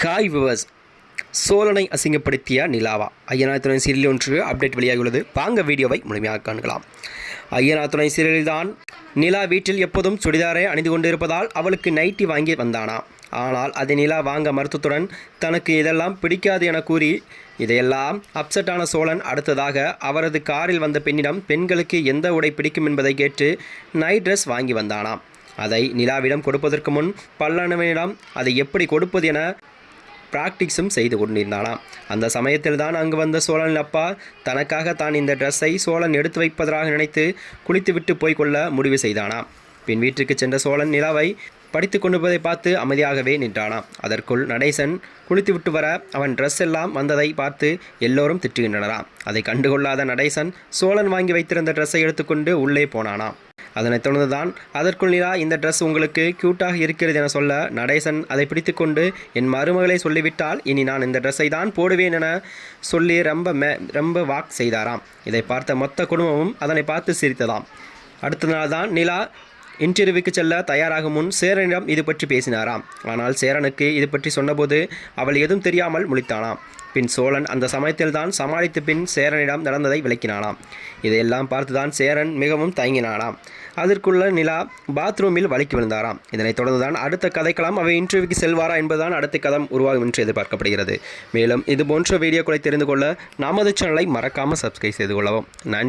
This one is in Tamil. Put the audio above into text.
ஹாய் விவர்ஸ், சோழனை அசிங்கப்படுத்திய நிலாவா ஐயனார் துணை சீரியல் ஒன்று அப்டேட் வெளியாகியுள்ளது. வாங்க வீடியோவை முழுமையாக காண்கலாம். ஐயனார் துணை சீரியலில்தான் நிலா வீட்டில் எப்போதும் சுடிதாரை அணிந்து கொண்டிருப்பதால் அவளுக்கு நைட்டி வாங்கி வந்தானா. ஆனால் அதை நிலா வாங்க மறுத்ததுடன் தனக்கு இதெல்லாம் பிடிக்காது என கூறி இதையெல்லாம் அப்செட்டான சோழன் அடுத்ததாக அவரது காரில் வந்த பெண்ணிடம் பெண்களுக்கு எந்த உடை பிடிக்கும் என்பதை கேட்டு நைட் ட்ரெஸ் வாங்கி வந்தானாம். அதை நிலாவிடம் கொடுப்பதற்கு முன் பல்லவனிடம் அதை எப்படி கொடுப்பது என பிராக்டிக்ஸும் செய்து கொண்டிருந்தானாம். அந்த சமயத்தில் தான் அங்கு வந்த சோழன் அப்பா தனக்காக தான் இந்த ட்ரெஸ்ஸை சோழன் எடுத்து வைப்பதாக நினைத்து குளித்துவிட்டு போய்கொள்ள முடிவு செய்தானாம். பின் வீட்டிற்கு சென்ற சோழன் நிலாவை படித்து கொண்டிருப்பதை பார்த்து அமைதியாகவே நின்றானாம். அதற்குள் நடேசன் குளித்துவிட்டு வர அவன் ட்ரெஸ் எல்லாம் வந்ததை பார்த்து எல்லோரும் திட்டுகின்றனராம். அதை கண்டுகொள்ளாத நடேசன் சோழன் வாங்கி வைத்திருந்த ட்ரெஸ்ஸை எடுத்துக்கொண்டு உள்ளே போனானாம். அதனைத் தொடர்ந்துதான் அதற்குள் நிலா இந்த ட்ரெஸ் உங்களுக்கு க்யூட்டாக இருக்கிறது என சொல்ல நடேசன் அதை பிடித்து கொண்டு என் மருமகளை சொல்லிவிட்டால் இனி நான் இந்த ட்ரெஸ்ஸை தான் போடுவேன் என சொல்லி ரொம்ப வாக் செய்தாராம். இதை பார்த்த மொத்த குடும்பமும் அதனை பார்த்து சிரித்ததாம். அடுத்த நாள் தான் நிலா இன்டர்வியூக்கு செல்ல தயாராகும் முன் சேரனிடம் இது பற்றி பேசினாராம். ஆனால் சேரனுக்கு இது பற்றி சொன்னபோது அவள் எதுவும் தெரியாமல் முழித்தானாம். பின் சோழன் அந்த சமயத்தில் தான் சமாளித்து பின் சேரனிடம் நடந்ததை விளக்கினானாம். இதையெல்லாம் பார்த்துதான் சேரன் மிகவும் தயங்கினானாம். அதற்குள்ள நிலா பாத்ரூமில் வலிக்கு விழுந்தாராம். இதனைத் தொடர்ந்துதான் அடுத்த கதைக்கலாம் அவை இன்டர்வியூக்கு செல்வாரா என்பதுதான் அடுத்த கதம் உருவாகும் என்று எதிர்பார்க்கப்படுகிறது. மேலும் இது போன்ற வீடியோக்களை தெரிந்து கொள்ள நமது சேனலை மறக்காமல் சப்ஸ்கிரைப் செய்து கொள்ளவும். நன்றி.